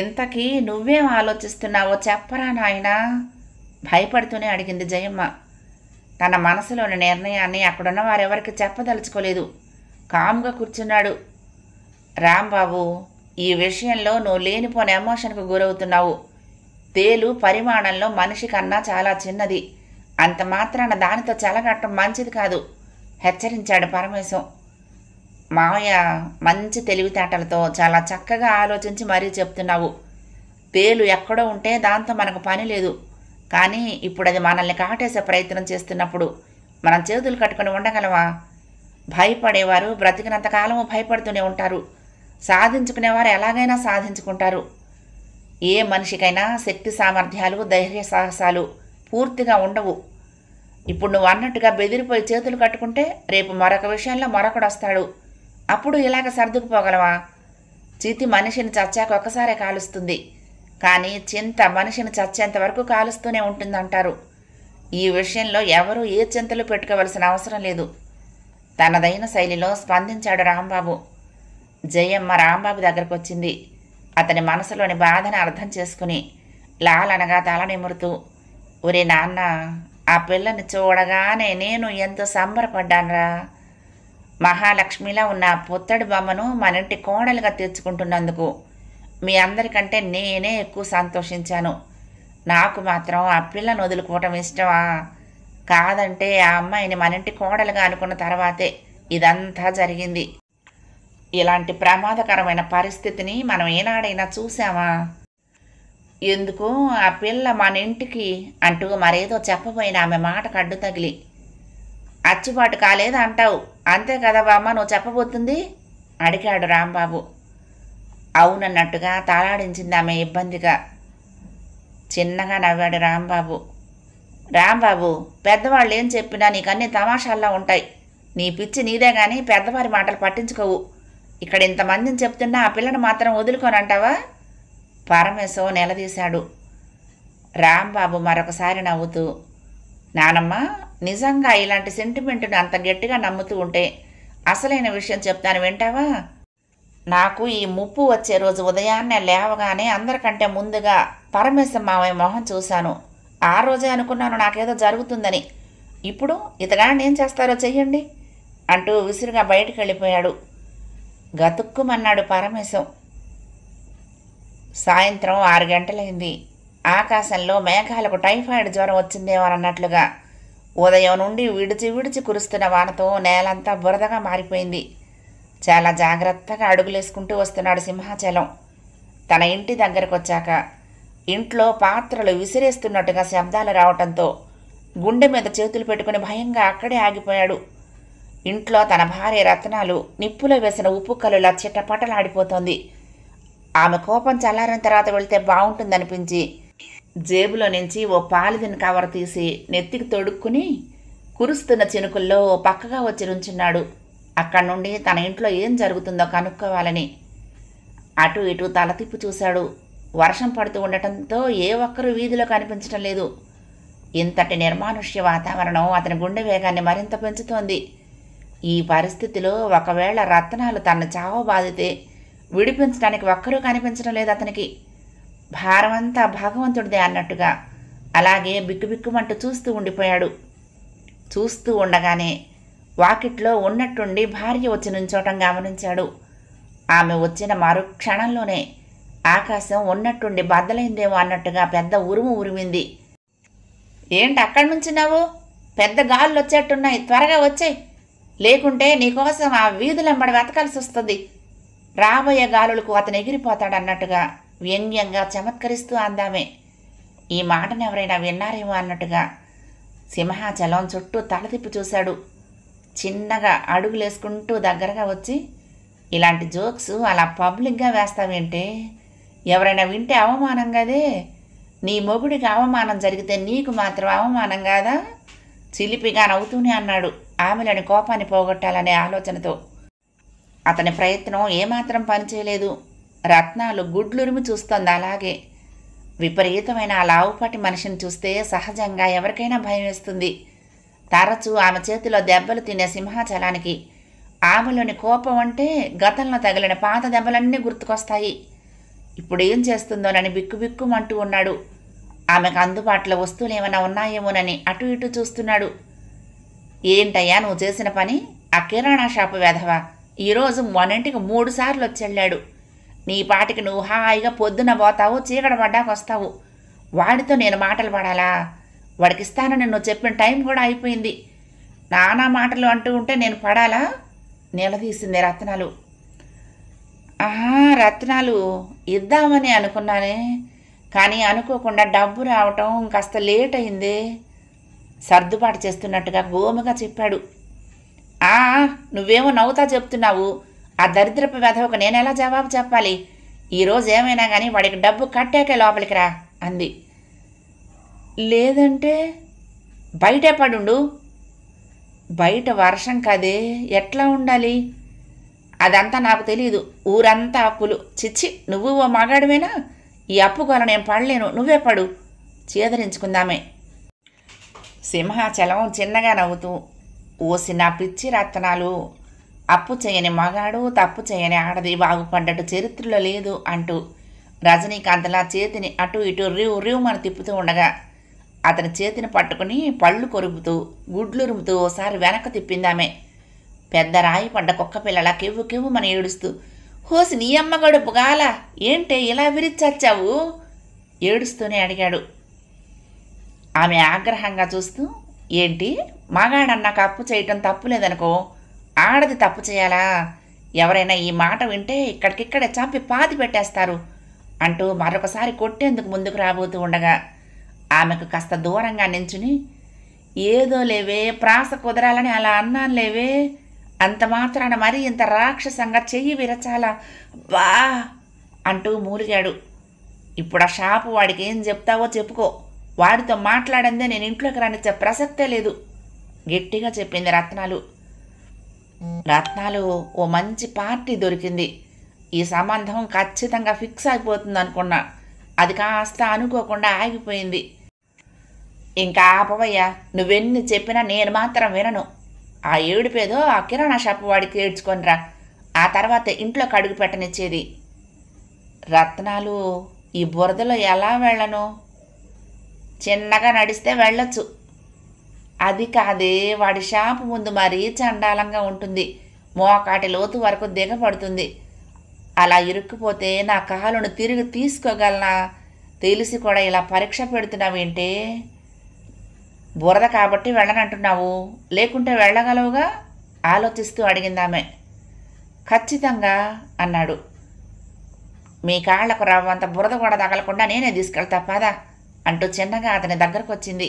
ఇంతకీ నువ్వేం ఆలోచిస్తున్నావో చెప్పరా నాయనా? భయపడుతూనే అడిగింది జయమ్మ. తన మనసులోని నిర్ణయాన్ని అక్కడున్న వారెవరికి చెప్పదలుచుకోలేదు. కామ్గా కూర్చున్నాడు. రాంబాబు, ఈ విషయంలో నువ్వు లేనిపోని ఎమోషన్కు గురవుతున్నావు. తేలు పరిమాణంలో మనిషి కన్నా చాలా చిన్నది. అంత మాత్రాన దానితో చెలగట్టం మంచిది కాదు హెచ్చరించాడు పరమేశం. మావయ్య మంచి తెలివితేటలతో చాలా చక్కగా ఆలోచించి మరీ చెప్తున్నావు. తేలు ఎక్కడో ఉంటే దాంతో మనకు పని లేదు. కానీ ఇప్పుడు అది మనల్ని కాటేసే ప్రయత్నం చేస్తున్నప్పుడు మనం చేతులు కట్టుకుని ఉండగలమా? భయపడేవారు బ్రతికినంతకాలము భయపడుతూనే ఉంటారు. సాధించుకునేవారు ఎలాగైనా సాధించుకుంటారు. ఏ మనిషికైనా శక్తి సామర్థ్యాలు ధైర్య సాహసాలు పూర్తిగా ఉండవు. ఇప్పుడు నువ్వు అన్నట్టుగా బెదిరిపోయి చేతులు కట్టుకుంటే రేపు మరొక విషయంలో మరొకడు వస్తాడు. అప్పుడు ఇలాగ సర్దుకుపోగలవా? చితి మనిషిని చచ్చాక ఒకసారే కాలుస్తుంది, కానీ చింత మనిషిని చచ్చేంత వరకు కాలుస్తూనే ఉంటుందంటారు. ఈ విషయంలో ఎవరూ ఏ చింతలు పెట్టుకోవలసిన అవసరం లేదు. తనదైన శైలిలో స్పందించాడు రాంబాబు. జయమ్మ రాంబాబు దగ్గరకు వచ్చింది. అతని మనసులోని బాధని అర్థం చేసుకుని లాలనగా తల నిమురుతూ, ఒరే నాన్న, ఆ పిల్లని చూడగానే నేను ఎంతో సంబరపడ్డానురా. మహాలక్ష్మిలా ఉన్న ఆ పుత్తడి బొమ్మను మన ఇంటి కోడలుగా తెచ్చుకుంటున్నందుకు మీ అందరికంటే నేనే ఎక్కువ సంతోషించాను. నాకు మాత్రం ఆ పిల్లను వదులుకోవటం ఇష్టమా? కాదంటే ఆ అమ్మాయిని మన ఇంటి కోడలుగా అనుకున్న తర్వాతే ఇదంతా జరిగింది. ఇలాంటి ప్రమాదకరమైన పరిస్థితిని మనం ఏనాడైనా చూసామా? ఎందుకు ఆ పిల్ల మన ఇంటికి అంటూ మరేదో చెప్పబోయిన ఆమె మాటకు అడ్డు తగిలి, అచ్చుబాటు కాలేదు అంటావు అంతే కదా బామ్మ నువ్వు చెప్పబోతుంది అడిగాడు రాంబాబు. అవునన్నట్టుగా తాళాడించింది ఆమె ఇబ్బందిగా. చిన్నగా నవ్వాడు రాంబాబు. రాంబాబు, పెద్దవాళ్ళు ఏం చెప్పినా నీకన్నీ తమాషాల్లో ఉంటాయి. నీ పిచ్చి నీదే కానీ పెద్దవారి మాటలు పట్టించుకోవు. ఇక్కడ ఇంతమందిని చెప్తున్నా ఆ పిల్లను మాత్రం వదులుకోనంటావా? పరమేశం నిలదీశాడు. రాంబాబు మరొకసారి నవ్వుతూ, నానమ్మ, నిజంగా ఇలాంటి సెంటిమెంట్ని అంత గట్టిగా నమ్ముతూ ఉంటే అసలైన విషయం చెప్తాను, వింటావా? నాకు ఈ ముప్పు వచ్చే రోజు ఉదయాన్నే లేవగానే అందరికంటే ముందుగా పరమేశం మావయ్య మొహం చూశాను. ఆ రోజే అనుకున్నాను నాకేదో జరుగుతుందని. ఇప్పుడు ఇతగాడిని ఏం చేస్తారో చెయ్యండి అంటూ విసురుగా బయటికి వెళ్ళిపోయాడు. గతుక్కుమన్నాడు పరమేశం. సాయంత్రం 6 గంటలైంది. ఆకాశంలో మేఘాలకు టైఫాయిడ్ జ్వరం వచ్చిందేమోనన్నట్లుగా ఉదయం నుండి విడిచి విడిచి కురుస్తున్న వానతో నేలంతా బురదగా మారిపోయింది. చాలా జాగ్రత్తగా అడుగులేసుకుంటూ వస్తున్నాడు సింహాచలం. తన ఇంటి దగ్గరకు వచ్చాక ఇంట్లో పాత్రలు విసిరేస్తున్నట్టుగా శబ్దాలు రావటంతో గుండె మీద చేతులు పెట్టుకుని భయంగా అక్కడే ఆగిపోయాడు. ఇంట్లో తన భార్య రత్నాలు నిప్పులో వేసిన ఉప్పు కలులా చిట్టపట్టలాడిపోతోంది. ఆమె కోపం చల్లారిన తర్వాత వెళితే బాగుంటుందనిపించి జేబులో నుంచి ఓ పాలిథిన్ కవర్ తీసి నెత్తికి తొడుక్కుని కురుస్తున్న చినుకుల్లో ఓ పక్కగా వచ్చి నుంచున్నాడు. అక్కడి నుండి తన ఇంట్లో ఏం జరుగుతుందో కనుక్కోవాలని అటు ఇటు తల తిప్పి చూశాడు. వర్షం పడుతూ ఉండటంతో ఏ ఒక్కరూ వీధిలో కనిపించడం లేదు. ఇంతటి నిర్మానుష్య వాతావరణం అతని గుండె వేగాన్ని మరింత పెంచుతోంది. ఈ పరిస్థితిలో ఒకవేళ రత్నాలు తనను చావబాదితే విడిపించడానికి ఒక్కరూ కనిపించడం లేదు అతనికి. భారమంతా భగవంతుడిదే అన్నట్టుగా అలాగే బిక్కుబిక్కుమంటూ చూస్తూ ఉండిపోయాడు. చూస్తూ ఉండగానే వాకిట్లో ఉన్నట్టుండి భార్య వచ్చి నుంచోటం గమనించాడు. ఆమె వచ్చిన మరు క్షణంలోనే ఆకాశం ఉన్నట్టుండి బద్దలైందేమో అన్నట్టుగా పెద్ద ఉరుము ఉరిమింది. ఏంటి అక్కడి నుంచినావు? పెద్ద గాళ్ళు వచ్చేట్టున్నాయి, త్వరగా వచ్చేయి, లేకుంటే నీకోసం ఆ వీధులెంబడి వెతకాల్సి వస్తుంది. రాబోయే గాలులకు అతను ఎగిరిపోతాడన్నట్టుగా వ్యంగ్యంగా చమత్కరిస్తూ అందామే. ఈ మాటను ఎవరైనా విన్నారేమో అన్నట్టుగా సింహాచలం చుట్టూ తలతిప్పి చూశాడు. చిన్నగా అడుగులేసుకుంటూ దగ్గరగా వచ్చి, ఇలాంటి జోక్స్ అలా పబ్లిక్గా వేస్తావేంటే? ఎవరైనా వింటే అవమానం కదే. నీ మొగుడికి అవమానం జరిగితే నీకు మాత్రం అవమానం కాదా? చిలిపిగా నవ్వుతూనే అన్నాడు, ఆమెలోని కోపాన్ని పోగొట్టాలనే ఆలోచనతో. అతని ప్రయత్నం ఏమాత్రం పనిచేయలేదు. రత్నాలు గుడ్లురిమి చూస్తోంది. అలాగే విపరీతమైన ఆ లావుపాటి మనిషిని చూస్తే సహజంగా ఎవరికైనా భయం వేస్తుంది. తరచూ ఆమె చేతిలో దెబ్బలు తినే సింహాచలానికి ఆమెలోని కోపం అంటే గతంలో తగిలిన పాత దెబ్బలన్నీ గుర్తుకొస్తాయి. ఇప్పుడు ఏం చేస్తుందోనని బిక్కుబిక్కుమంటూ ఉన్నాడు. ఆమెకు అందుబాటులో వస్తువులు ఏమైనా ఉన్నాయేమోనని అటు ఇటు చూస్తున్నాడు. ఏంటయ్యా నువ్వు చేసిన పని? ఆ కిరాణా షాపు వెధవా ఈరోజు మొన్నింటికి 3 సార్లు వచ్చెళ్ళాడు. నీ పాటికి నువ్వు హాయిగా పొద్దున పోతావు, చీకటి పడ్డాక వస్తావు. వాడితో నేను మాటలు పడాలా? వాడికి ఇస్తానని నువ్వు చెప్పిన టైం కూడా అయిపోయింది. నానా మాటలు అంటూ ఉంటే నేను పడాలా? నిలదీసింది రత్నాలు. రత్నాలు ఇద్దామని అనుకున్నానే, కానీ అనుకోకుండా డబ్బు రావటం కాస్త లేట్ అయిందే, సర్దుబాటు చేస్తున్నట్టుగా గోముగా చెప్పాడు. నువ్వేమో నవ్వుతా చెప్తున్నావు. ఆ దరిద్రపు వెధవకు నేనెలా జవాబు చెప్పాలి? ఈరోజు ఏమైనా కానీ వాడికి డబ్బు కట్టాకే లోపలికి రా అంది. లేదంటే బయటే పడుండు. బయట వర్షం కదే, ఎట్లా ఉండాలి? అదంతా నాకు తెలీదు. ఊరంతా అప్పులు. చిచ్చి, నువ్వు ఓ మగాడివేనా? ఈ అప్పు కొల నేను పడలేను, నువ్వే పడు. చేదరించుకుందామే. సింహాచలం చిన్నగా నవ్వుతూ, ఓసి నా పిచ్చి రత్నాలు, అప్పు చేయని మగాడు తప్పు చేయని ఆడది బాగుపడ్డట్టు చరిత్రలో లేదు అంటూ రజనీకాంత్లా చేతిని అటు ఇటు రివ్మని తిప్పుతూ ఉండగా అతని చేతిని పట్టుకుని పళ్ళు కొరుకుతూ గుడ్లురుముతూ ఓసారి వెనక్కి తిప్పిందామే. పెద్ద రాయి పడ్డ కుక్క పిల్లలా కెవ్వు కెవ్వుమని ఏడుస్తూ, హోసి నీ అమ్మ గడుపు గాల, ఏంటే ఇలా విరిచచ్చావు? ఏడుస్తూనే అడిగాడు. ఆమె ఆగ్రహంగా చూస్తూ, ఏంటి మగాడన్నాక అప్పు చేయటం తప్పు లేదనుకో, ఆడది తప్పు చేయాలా? ఎవరైనా ఈ మాట వింటే ఇక్కడికిక్కడే చంపి పాతి పెట్టేస్తారు అంటూ మరొకసారి కొట్టేందుకు ముందుకు రాబోతూ ఉండగా ఆమెకు కాస్త దూరంగా నించుని, ఏదో లేవే, ప్రాస కుదరాలని అలా అన్నాను లేవే, అంత మాత్రాన మరీ ఇంత రాక్షసంగా చెయ్యి విరచాలా బా అంటూ మూలిగాడు. ఇప్పుడు ఆ షాపు వాడికి ఏం చెప్తావో చెప్పుకో, వాడితో మాట్లాడందే నేను ఇంట్లోకి రానిచ్చే ప్రసక్తే లేదు గట్టిగా చెప్పింది రత్నాలు. రత్నాలు ఓ మంచి పార్టీ దొరికింది, ఈ సంబంధం ఖచ్చితంగా ఫిక్స్ అయిపోతుంది అనుకున్నా. అది కాస్త అనుకోకుండా ఆగిపోయింది. ఇంకా ఆపవయ్యా, నువ్వెన్ని చెప్పినా నేను మాత్రం వినను. ఆ ఏడుపేదో ఆ కిరాణా షాపు వాడికి ఏడ్చుకొనిరా, ఆ తర్వాత ఇంట్లోకి అడుగు పెట్టనిచ్చేది. రత్నాలు, ఈ బురదలో ఎలా వెళ్ళను? చిన్నగా నడిస్తే వెళ్ళొచ్చు. అది కాదే, వాడి షాపు ముందు మరీ చండాలంగా ఉంటుంది. మోకాటి లోతు వరకు దిగబడుతుంది. అలా ఇరుక్కుపోతే నా కాలును తిరిగి తీసుకోగలనా? తెలిసి కూడా ఇలా పరీక్ష పెడుతున్నావేంటే? బురద కాబట్టి వెళ్ళనంటున్నావు, లేకుంటే వెళ్ళగలవుగా? ఆలోచిస్తూ అడిగిందామె. ఖచ్చితంగా అన్నాడు. మీ కాళ్లకు రవ్వంత బురద కూడా తగలకుండా నేనే తీసుకెళ్తా పదా అంటూ చిన్నగా అతని దగ్గరకు వచ్చింది.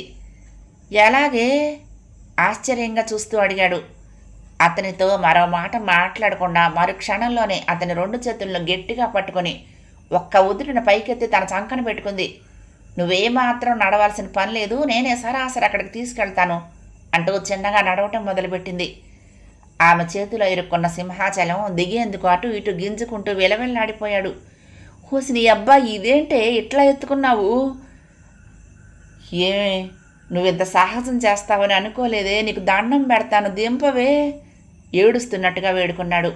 ఎలాగే? ఆశ్చర్యంగా చూస్తూ అడిగాడు. అతనితో మరో మాట మాట్లాడకుండా మరు క్షణంలోనే అతని 2 చేతులను గట్టిగా పట్టుకొని ఒక్క ఉదుటిన పైకెత్తి తన చంకన పెట్టుకుంది. నువ్వేమాత్రం నడవాల్సిన పని లేదు, నేనే సరాసరి అక్కడికి తీసుకెళ్తాను అంటూ చిన్నగా నడవటం మొదలుపెట్టింది. ఆమె చేతిలో ఇరుక్కున్న సింహాచలం దిగేందుకు అటు ఇటు గింజుకుంటూ విలవిల్లాడిపోయాడు. హోసి నీ అబ్బా, ఇదేంటే ఇట్లా ఎత్తుకున్నావు? ఏమే, నువ్వింత సాహసం చేస్తావని అనుకోలేదే, నీకు దండం పెడతాను, దింపవే ఏడుస్తున్నట్టుగా వేడుకున్నాడు.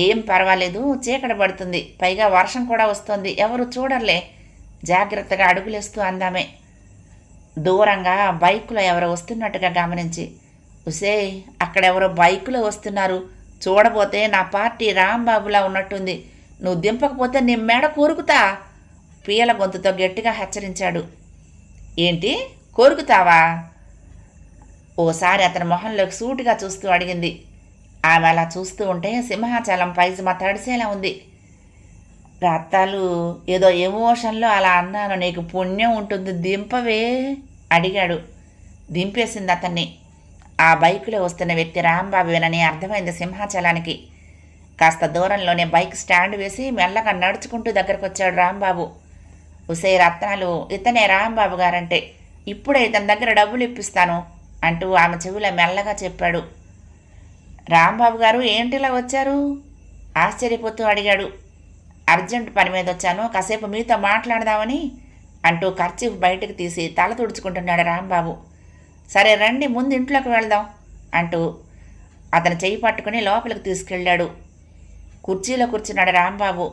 ఏం పర్వాలేదు, చీకటి పడుతుంది, పైగా వర్షం కూడా వస్తోంది, ఎవరు చూడర్లే జాగ్రత్తగా అడుగులేస్తూ అందామే. దూరంగా బైకులో ఎవరో వస్తున్నట్టుగా గమనించి, ఉసే అక్కడెవరో బైకులో వస్తున్నారు, చూడబోతే నా పార్టీ రాంబాబులా ఉన్నట్టుంది, నువ్వు దింపకపోతే నీ మెడ కొరుకుతా పీల గొంతుతో గట్టిగా హెచ్చరించాడు. ఏంటి కొరుకుతావా? ఓసారి అతని మొహంలోకి సూటిగా చూస్తూ అడిగింది. ఆమె అలా చూస్తూ ఉంటే సింహాచలం పైజమా తడిసేలా ఉంది. రత్తాలు, ఏదో ఎమోషన్లో అలా అన్నాను, నీకు పుణ్యం ఉంటుంది, దింపవే అడిగాడు. దింపేసింది అతన్ని. ఆ బైకులో వస్తున్న వ్యక్తి రాంబాబువేనని అర్థమైంది సింహాచలానికి. కాస్త దూరంలోనే బైక్ స్టాండ్ వేసి మెల్లగా నడుచుకుంటూ దగ్గరకు వచ్చాడు రాంబాబు. ఉసే రత్నాలు, ఇతనే రాంబాబు గారంటే, ఇప్పుడే ఇతని దగ్గర డబ్బులు ఇప్పిస్తాను అంటూ ఆమె చెవిలో మెల్లగా చెప్పాడు. రాంబాబు గారు ఏంటిలా వచ్చారు? ఆశ్చర్యపోతూ అడిగాడు. అర్జెంట్ పని మీద వచ్చాను, కాసేపు మీతో మాట్లాడదామని అంటూ కర్చీఫ్ బయటకు తీసి తల తుడుచుకుంటున్నాడు రాంబాబు. సరే రండి, ముందు ఇంట్లోకి వెళ్దాం అంటూ అతను చెయ్యి పట్టుకుని లోపలికి తీసుకెళ్ళాడు. కుర్చీలో కూర్చున్నాడు రాంబాబు.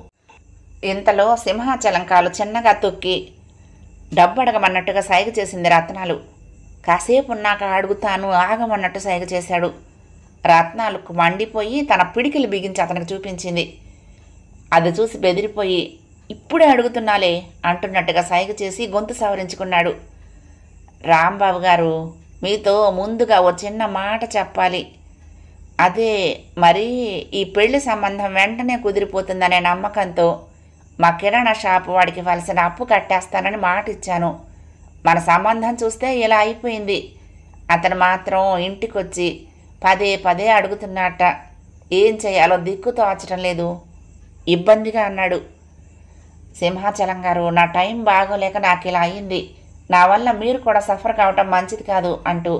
ఇంతలో సింహాచలం కాలు చిన్నగా తొక్కి డబ్బు అడగమన్నట్టుగా సైగ చేసింది రత్నాలు. కాసేపు ఉన్నాక అడుగుతాను ఆగమన్నట్టు సైగ చేశాడు. రత్నాలకు మండిపోయి తన పిడికిలు బిగించి అతనికి చూపించింది. అది చూసి బెదిరిపోయి ఇప్పుడే అడుగుతున్నాలే అంటున్నట్టుగా సైగ చేసి గొంతు సవరించుకున్నాడు. రాంబాబు గారు, మీతో ముందుగా ఓ చిన్న మాట చెప్పాలి. అదే మరి ఈ పెళ్లి సంబంధం వెంటనే కుదిరిపోతుందనే నమ్మకంతో మా కిరాణా షాపు వాడికి ఇవ్వాల్సిన అప్పు కట్టేస్తానని మాట ఇచ్చాను. మన సంబంధం చూస్తే ఇలా అయిపోయింది. అతను మాత్రం ఇంటికొచ్చి పదే పదే అడుగుతున్నట్ట. ఏం చేయాలో దిక్కు తోచడం లేదు, ఇబ్బందిగా అన్నాడు. సింహాచలం గారు, నా టైం బాగోలేక నాకు ఇలా అయ్యింది, నా వల్ల మీరు కూడా సఫర్ కావటం మంచిది కాదు అంటూ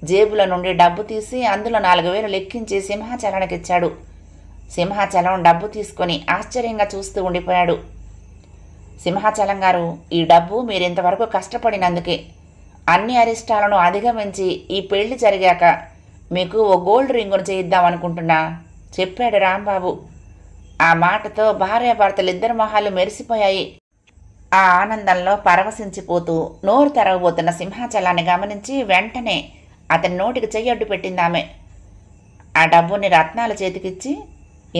జేబులో నుండి డబ్బు తీసి అందులో 4,000 లెక్కించి సింహాచలానికి ఇచ్చాడు. సింహాచలం డబ్బు తీసుకొని ఆశ్చర్యంగా చూస్తూ ఉండిపోయాడు. సింహాచలం గారు, ఈ డబ్బు మీరింతవరకు కష్టపడినందుకే. అన్ని అరిష్టాలను అధిగమించి ఈ పెళ్లి జరిగాక మీకు ఓ గోల్డ్ రింగును చేయిద్దామనుకుంటున్నా చెప్పాడు రాంబాబు. ఆ మాటతో భార్యాభర్తలిద్దరి మొహాలు మెరిసిపోయాయి. ఆ ఆనందంలో పరవశించిపోతూ నోరు తెరవబోతున్న సింహాచలాన్ని గమనించి వెంటనే అతని నోటికి చెయ్యడ్డు పెట్టిందామె. ఆ డబ్బుని రత్నాల చేతికిచ్చి,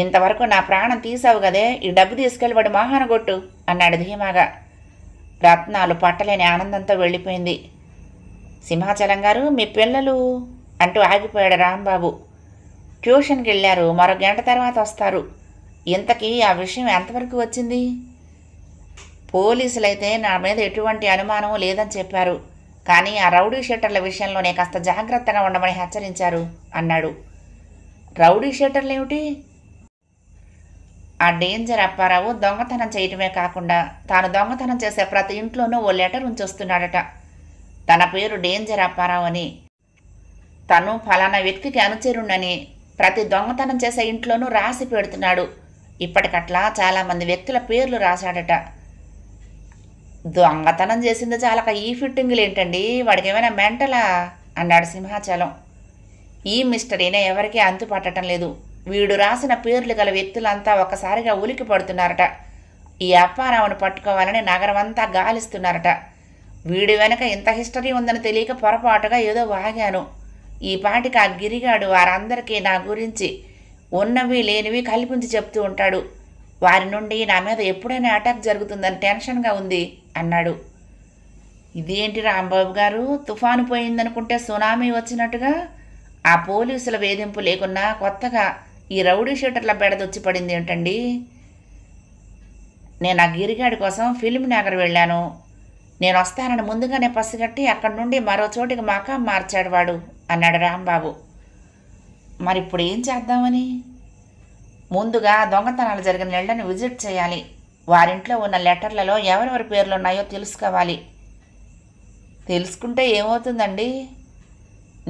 ఇంతవరకు నా ప్రాణం తీసావు కదే, ఈ డబ్బు తీసుకెళ్ళి వాడి మోహానగొట్టు అన్నాడు ధీమాగా. రత్నాలు పట్టలేని ఆనందంతో వెళ్ళిపోయింది. సింహాచలం గారు, మీ పిల్లలు అంటూ ఆగిపోయాడు రాంబాబు. ట్యూషన్కి వెళ్ళారు, మరో గంట తర్వాత వస్తారు. ఇంతకీ ఆ విషయం ఎంతవరకు వచ్చింది? పోలీసులైతే నా మీద ఎటువంటి అనుమానం లేదని చెప్పారు, కానీ ఆ రౌడీ షీటర్ల విషయంలోనే కాస్త జాగ్రత్తగా ఉండమని హెచ్చరించారు అన్నాడు. రౌడీ షీటర్లు ఏమిటి? ఆ డేంజర్ అప్పారావు దొంగతనం చేయటమే కాకుండా తాను దొంగతనం చేసే ప్రతి ఇంట్లోనూ ఓ లెటర్ ఉంచొస్తున్నాడట. తన పేరు డేంజర్ అప్పారావు అని, తను ఫలానా వ్యక్తికి అనుచరుణ్ణని ప్రతి దొంగతనం చేసే ఇంట్లోనూ రాసి పెడుతున్నాడు. ఇప్పటికట్లా చాలామంది వ్యక్తుల పేర్లు రాశాడట. దొంగతనం చేసింది చాలక ఈ ఫిట్టింగులు ఏంటండి, వాడికి ఏమైనా మెంటలా అన్నాడు సింహాచలం. ఈ మిస్టరీనే ఎవరికీ అంతు పట్టడం లేదు. వీడు రాసిన పేర్లు గల వ్యక్తులంతా ఒక్కసారిగా ఉలికి పడుతున్నారట. ఈ అప్పారావును పట్టుకోవాలని నగరమంతా గాలిస్తున్నారట. వీడి వెనక ఇంత హిస్టరీ ఉందని తెలియక పొరపాటుగా ఏదో వాగాను. ఈ పాటికి ఆ గిరిగాడు వారందరికీ నా గురించి ఉన్నవి లేనివి కల్పించి చెప్తూ ఉంటాడు. వారి నుండి నా మీద ఎప్పుడైనా అటాక్ జరుగుతుందని టెన్షన్గా ఉంది అన్నాడు. ఇదేంటి రాంబాబు గారు, తుఫాను పోయిందనుకుంటే సునామీ వచ్చినట్టుగా ఆ పోలీసుల వేధింపు లేకున్నా కొత్తగా ఈ రౌడీ షూటర్ల బెడదొచ్చి పడింది ఏంటండి? నేను ఆ గిరిగాడి కోసం ఫిల్మ్ నగర్ వెళ్ళాను. నేను వస్తానని ముందుగానే పసిగట్టి అక్కడి నుండి మరో చోటికి మకాం మార్చాడు వాడు అన్నాడు రాంబాబు. మరి ఇప్పుడు ఏం చేద్దామని? ముందుగా దొంగతనాలు జరిగిన ఇళ్లను విజిట్ చేయాలి. వారింట్లో ఉన్న లెటర్లలో ఎవరెవరి పేర్లున్నాయో తెలుసుకోవాలి. తెలుసుకుంటే ఏమవుతుందండి?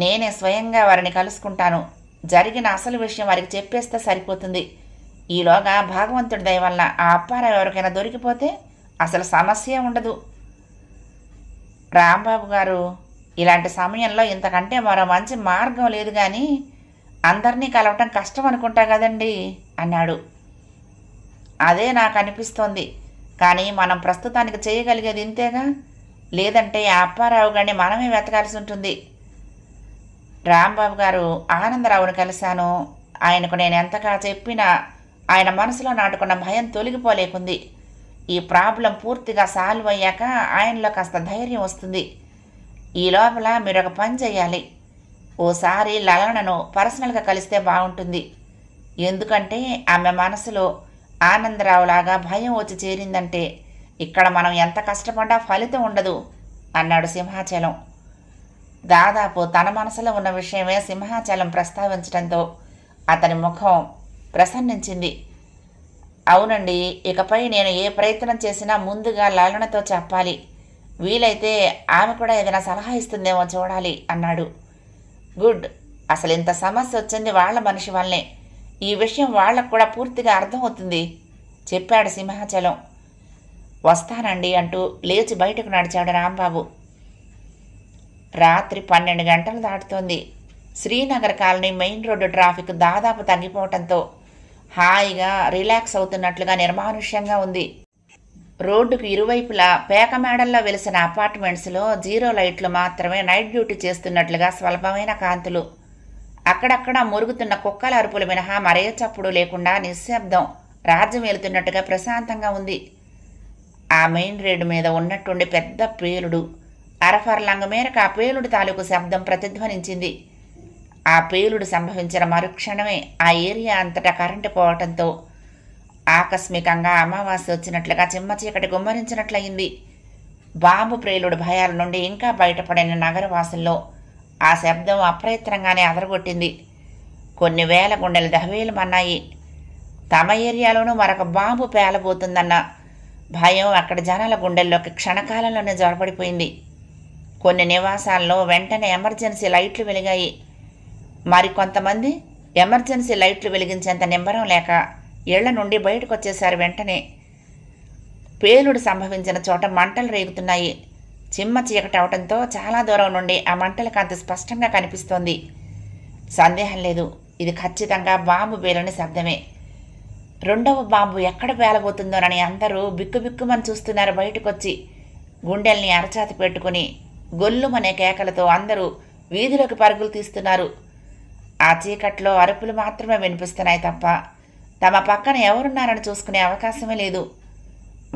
నేనే స్వయంగా వారిని కలుసుకుంటాను. జరిగిన అసలు విషయం వారికి చెప్పేస్తే సరిపోతుంది. ఈలోగా భగవంతుడి దయ వల్ల ఆ అప్పారావు ఎవరికైనా దొరికిపోతే అసలు సమస్య ఉండదు. రాంబాబు గారు, ఇలాంటి సమయంలో ఇంతకంటే మరో మంచి మార్గం లేదు, కానీ అందరినీ కలవటం కష్టం అనుకుంటా కదండి అన్నాడు. అదే నాకు అనిపిస్తోంది. కానీ మనం ప్రస్తుతానికి చేయగలిగేది ఇంతేగా. లేదంటే ఆ అప్పారావు గారిని మనమే వెతకాల్సి ఉంటుంది. రాంబాబు గారు, ఆనందరావును కలిశాను. ఆయనకు నేను ఎంతగా చెప్పినా ఆయన మనసులో నాటుకున్న భయం తొలగిపోలేకుంది. ఈ ప్రాబ్లం పూర్తిగా సాల్వ్ అయ్యాక ఆయనలో కాస్త ధైర్యం వస్తుంది. ఈ లోపల మీరు ఒక పని చేయాలి. ఓసారి లలనను పర్సనల్గా కలిస్తే బాగుంటుంది. ఎందుకంటే ఆమె మనసులో ఆనందరావులాగా భయం వచ్చి చేరిందంటే ఇక్కడ మనం ఎంత కష్టపడ్డా ఫలితం ఉండదు అన్నాడు సింహాచలం. దాదాపు తన మనసులో ఉన్న విషయమే సింహాచలం ప్రస్తావించడంతో అతని ముఖం ప్రసన్నించింది. అవునండి, ఇకపై నేను ఏ ప్రయత్నం చేసినా ముందుగా లలనతో చెప్పాలి. వీలైతే ఆమె కూడా ఏదైనా సలహా ఇస్తుందేమో చూడాలి అన్నాడు. గుడ్. అసలు ఇంత సమస్య వచ్చింది వాళ్ళ మనిషి వల్లనే. ఈ విషయం వాళ్లకు కూడా పూర్తిగా అర్థమవుతుంది చెప్పాడు సింహాచలం. వస్తానండి అంటూ లేచి బయటకు నడిచాడు రాంబాబు. రాత్రి 12 గంటలు దాటుతోంది. Srinagar colony main road traffic దాదాపు తగ్గిపోవడంతో హాయిగా రిలాక్స్ అవుతున్నట్లుగా నిర్మానుష్యంగా ఉంది. రోడ్డుకు ఇరువైపులా పేక మేడల్లో వెలిసిన అపార్ట్మెంట్స్లో జీరో లైట్లు మాత్రమే నైట్ డ్యూటీ చేస్తున్నట్లుగా స్వల్పమైన కాంతులు. అక్కడక్కడ మురుగుతున్న కుక్కల అరుపులు మినహా మరే చప్పుడు లేకుండా నిశ్శబ్దం రాజ్యం వెళుతున్నట్టుగా ప్రశాంతంగా ఉంది. ఆ మెయిన్ రోడ్డు మీద ఉన్నట్టుండి పెద్ద పేలుడు. అరఫర్లాంగ మేరకు ఆ పేలుడు తాలూకు శబ్దం ప్రతిధ్వనించింది. ఆ పేలుడు సంభవించిన మరుక్షణమే ఆ ఏరియా అంతటా కరెంటు పోవటంతో ఆకస్మికంగా అమావాస్య వచ్చినట్లుగా చిమ్మ చీకటి గుమ్మరించినట్లయింది. బాంబు ప్రేలుడు భయాల నుండి ఇంకా బయటపడిన నగరవాసుల్లో ఆ శబ్దం అప్రయత్నంగానే అదరగొట్టింది. కొన్ని వేల గుండెలు దహవేలమన్నాయి. తమ ఏరియాలోనూ మరొక బాంబు పేలబోతుందన్న భయం అక్కడి జనాల గుండెల్లోకి క్షణకాలంలోనే జొరబడిపోయింది. కొన్ని నివాసాల్లో వెంటనే ఎమర్జెన్సీ లైట్లు వెలిగాయి. మరికొంతమంది ఎమర్జెన్సీ లైట్లు వెలిగించేంత నింబరం లేక ఇళ్ల నుండి బయటకు వచ్చేశారు. వెంటనే పేలుడు సంభవించిన చోట మంటలు రేగుతున్నాయి. చిమ్మ చీకటి అవడంతో చాలా దూరం నుండి ఆ మంటల కాంతి స్పష్టంగా కనిపిస్తోంది. సందేహం లేదు, ఇది ఖచ్చితంగా బాంబు పేలని శబ్దమే. రెండవ బాంబు ఎక్కడ పేలబోతుందోనని అందరూ బిక్కుబిక్కుమని చూస్తున్నారు. బయటకొచ్చి గుండెల్ని అరచాతి పెట్టుకుని గొల్లుమనే కేకలతో అందరూ వీధిలోకి పరుగులు తీస్తున్నారు. ఆ చీకట్లో అరుపులు మాత్రమే వినిపిస్తున్నాయి తప్ప తమ పక్కన ఎవరున్నారని చూసుకునే అవకాశమే లేదు.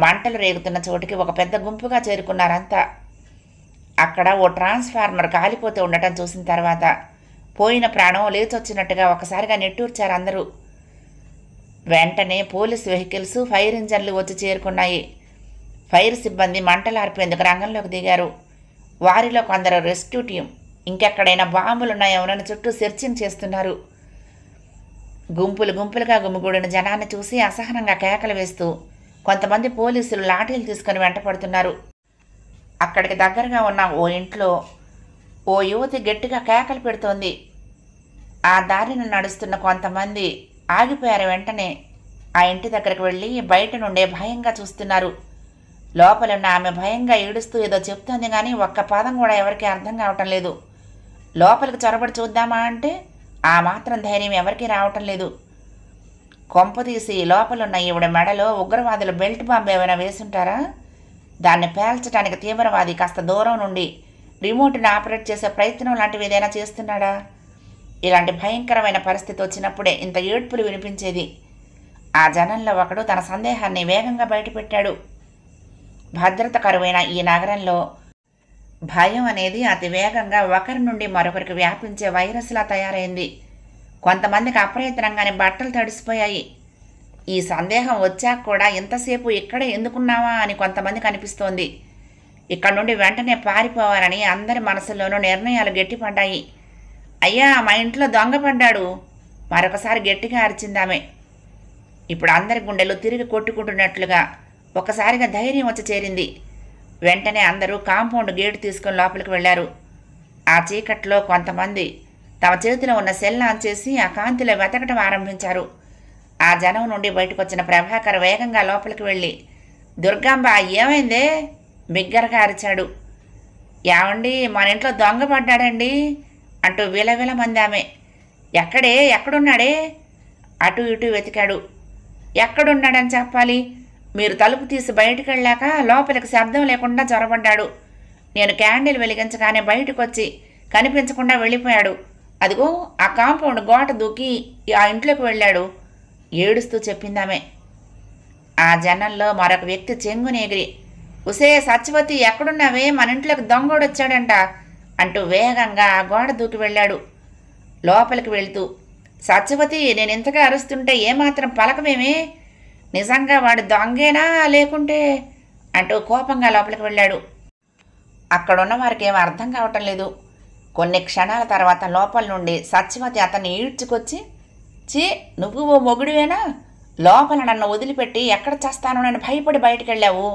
మంటలు రేగుతున్న చోటికి ఒక పెద్ద గుంపుగా చేరుకున్నారంతా. అక్కడ ఓ ట్రాన్స్ఫార్మర్ కాలిపోతూ ఉండటం చూసిన తర్వాత పోయిన ప్రాణం లేచొచ్చినట్టుగా ఒకసారిగా నెట్టూర్చారు అందరూ. వెంటనే పోలీస్ వెహికల్స్, ఫైర్ ఇంజన్లు వచ్చి చేరుకున్నాయి. ఫైర్ సిబ్బంది మంటలు ఆర్పేందుకు రంగంలోకి దిగారు. వారిలో కొందరు రెస్క్యూ టీం ఇంకెక్కడైనా బాంబులున్నాయేమోనని చుట్టూ సెర్చింగ్ చేస్తున్నారు. గుంపులు గుంపులుగా గుమిగూడిన జనాన్ని చూసి అసహనంగా కేకలు వేస్తూ కొంతమంది పోలీసులు లాఠీలు తీసుకుని వెంటపడుతున్నారు. అక్కడికి దగ్గరగా ఉన్న ఓ ఇంట్లో ఓ యువతి గట్టిగా కేకలు పెడుతోంది. ఆ దారిని నడుస్తున్న కొంతమంది ఆగిపోయారు. వెంటనే ఆ ఇంటి దగ్గరకు వెళ్ళి బయట నుండే భయంగా చూస్తున్నారు. లోపలున్న ఆమె భయంగా ఏడుస్తూ ఏదో చెప్తోంది కానీ ఒక్క పదం కూడా ఎవరికీ అర్థం కావటం లేదు. లోపలికి చొరబడి చూద్దామా అంటే ఆ మాత్రం ధైర్యం ఎవరికీ రావటం లేదు. కొంపతీసి లోపలున్న ఈవిడ మెడలో ఉగ్రవాదులు బెల్ట్ బాంబు ఏమైనా వేసుంటారా? దాన్ని పేల్చడానికి తీవ్రవాది కాస్త దూరం నుండి రిమోట్ని ఆపరేట్ చేసే ప్రయత్నం లాంటివి ఏదైనా చేస్తున్నాడా? ఇలాంటి భయంకరమైన పరిస్థితి వచ్చినప్పుడే ఇంత ఏడ్పులు వినిపించేది. ఆ జనంలో ఒకడు తన సందేహాన్ని వేగంగా బయటపెట్టాడు. భద్రత కరువైన ఈ నగరంలో భయం అనేది అతి వేగంగా ఒకరి నుండి మరొకరికి వ్యాపించే వైరస్లా తయారైంది. కొంతమందికి అప్రయత్నంగానే బట్టలు తడిసిపోయాయి. ఈ సందేహం వచ్చాక కూడా ఇంతసేపు ఇక్కడే ఎందుకున్నావా అని కొంతమందికి అనిపిస్తోంది. ఇక్కడ నుండి వెంటనే పారిపోవాలని అందరి మనసుల్లోనూ నిర్ణయాలు గట్టిపడ్డాయి. అయ్యా, మా ఇంట్లో దొంగ పడ్డాడు, మరొకసారి గట్టిగా అరిచిందామె. ఇప్పుడు అందరి గుండెలు తిరిగి కొట్టుకుంటున్నట్లుగా ఒకసారిగా ధైర్యం వచ్చి చేరింది. వెంటనే అందరూ కాంపౌండ్ గేటు తీసుకుని లోపలికి వెళ్లారు. ఆ చీకట్లో కొంతమంది తమ చేతిలో ఉన్న సెల్ ఆన్ చేసి ఆ కాంతిలో వెతకటం ఆరంభించారు. ఆ జనం నుండి బయటకు వచ్చిన ప్రభాకర్ వేగంగా లోపలికి వెళ్ళి, దుర్గాంబ ఏమైందే బిగ్గరగా అరిచాడు. ఏమండి, మన ఇంట్లో దొంగ పడ్డాడండి అంటూ విలవిలమంది ఆమె. ఎక్కడున్నాడే? అటు ఇటు వెతికాడు. ఎక్కడున్నాడని చెప్పాలి, మీరు తలుపు తీసి బయటికి వెళ్ళాక లోపలికి శబ్దం లేకుండా చొరబడ్డాడు. నేను క్యాండిల్ వెలిగించగానే బయటకు వచ్చి కనిపించకుండా వెళ్ళిపోయాడు. అదిగో ఆ కాంపౌండ్ గోట దూకి ఆ ఇంట్లోకి వెళ్ళాడు ఏడుస్తూ చెప్పిందామె. ఆ జనంలో మరొక వ్యక్తి చెంగునేగిరి, ఉసే సత్యవతి ఎక్కడున్నావే, మన ఇంట్లోకి దొంగోడొచ్చాడంట అంటూ వేగంగా ఆ గోడ దూకి వెళ్ళాడు. లోపలికి వెళ్తూ, సత్యవతి నేను ఇంతగా అరుస్తుంటే ఏమాత్రం పలకమేమే, నిజంగా వాడు దొంగేనా లేకుంటే అంటూ కోపంగా లోపలికి వెళ్ళాడు. అక్కడున్న వారికి ఏమీ అర్థం కావటం లేదు. కొన్ని క్షణాల తర్వాత లోపల నుండి సత్యవతి అతన్ని ఈడ్చుకొచ్చి, చీ, నువ్వు ఓ మొగుడివేనా? లోపల నన్ను వదిలిపెట్టి ఎక్కడ చేస్తాను నన్ను భయపడి బయటికి వెళ్ళావు.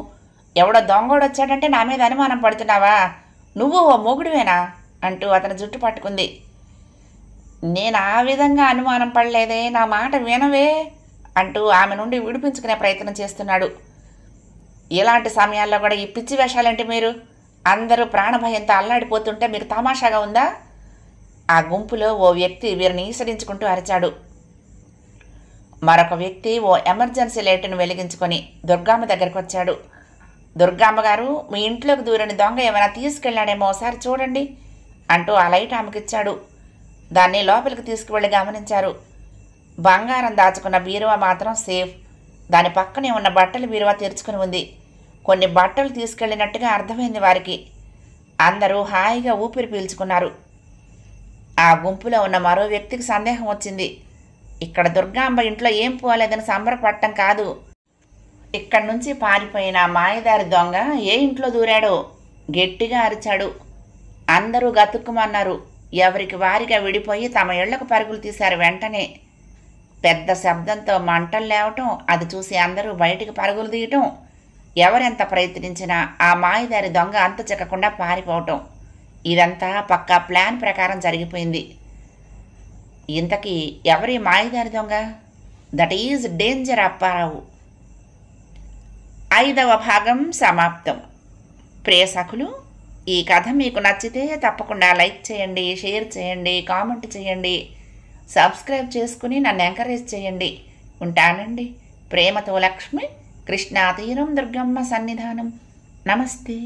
ఎవడో దొంగోడొచ్చాడంటే నా మీద అనుమానం పడుతున్నావా? నువ్వు ఓ మొగుడివేనా అంటూ అతను జుట్టు పట్టుకుంది. నేను ఆ విధంగా అనుమానం పడలేదే, నా మాట వినవే అంటూ ఆమె నుండి విడిపించుకునే ప్రయత్నం చేస్తున్నాడు. ఇలాంటి సమయాల్లో కూడా ఈ పిచ్చి వేషాలేంటి మీరు? అందరూ ప్రాణభయంతో అల్లాడిపోతుంటే మీకు తమాషాగా ఉందా? ఆ గుంపులో ఓ వ్యక్తి వీరిని ఈసరించుకుంటూ అరిచాడు. మరొక వ్యక్తి ఓ ఎమర్జెన్సీ లైట్ను వెలిగించుకొని దుర్గామ్మ దగ్గరకు వచ్చాడు. దుర్గామ్మ గారు, మీ ఇంట్లోకి దూరని దొంగ ఏమైనా తీసుకెళ్లాడేమో ఒకసారి చూడండి అంటూ ఆ లైట్ ఆమెకిచ్చాడు. దాన్ని లోపలికి తీసుకువెళ్ళి గమనించారు. బంగారం దాచుకున్న బీరువా మాత్రం సేఫ్. దాని పక్కనే ఉన్న బట్టల బీరువా తెరుచుకుని ఉంది. కొన్ని బట్టలు తీసుకెళ్లినట్టుగా అర్థమైంది వారికి. అందరూ హాయిగా ఊపిరి పీల్చుకున్నారు. ఆ గుంపులో ఉన్న మరో వ్యక్తికి సందేహం వచ్చింది. ఇక్కడ దుర్గాంబ ఇంట్లో ఏం పోలేదని సంబరపడటం కాదు, ఇక్కడి నుంచి పారిపోయిన మాయదారి దొంగ ఏ ఇంట్లో దూరాడో గట్టిగా అరిచాడు. అందరూ గతుక్కుమన్నారు. ఎవరికి వారిగా విడిపోయి తమ ఇళ్లకు పరుగులు తీశారు. వెంటనే పెద్ద శబ్దంతో మంటలు లేవటం, అది చూసి అందరూ బయటికి పరుగులు తీయటం, ఎవరెంత ప్రయత్నించినా ఆ మాయదారి దొంగ అంతు చెక్కకుండా పారిపోవటం, ఇదంతా పక్కా ప్లాన్ ప్రకారం జరిగిపోయింది. ఇంతకీ ఎవరి మాయదారి దొంగ? That is danger Apparao. 5వ భాగం సమాప్తం. ప్రియ సఖులు, ఈ కథ మీకు నచ్చితే తప్పకుండా లైక్ చేయండి, షేర్ చేయండి, కామెంట్ చేయండి, సబ్స్క్రైబ్ చేసుకుని నన్ను ఎంకరేజ్ చేయండి. ఉంటానండి. ప్రేమతో లక్ష్మి, కృష్ణా తీరం దుర్గమ్మ సన్నిధానం. నమస్తే.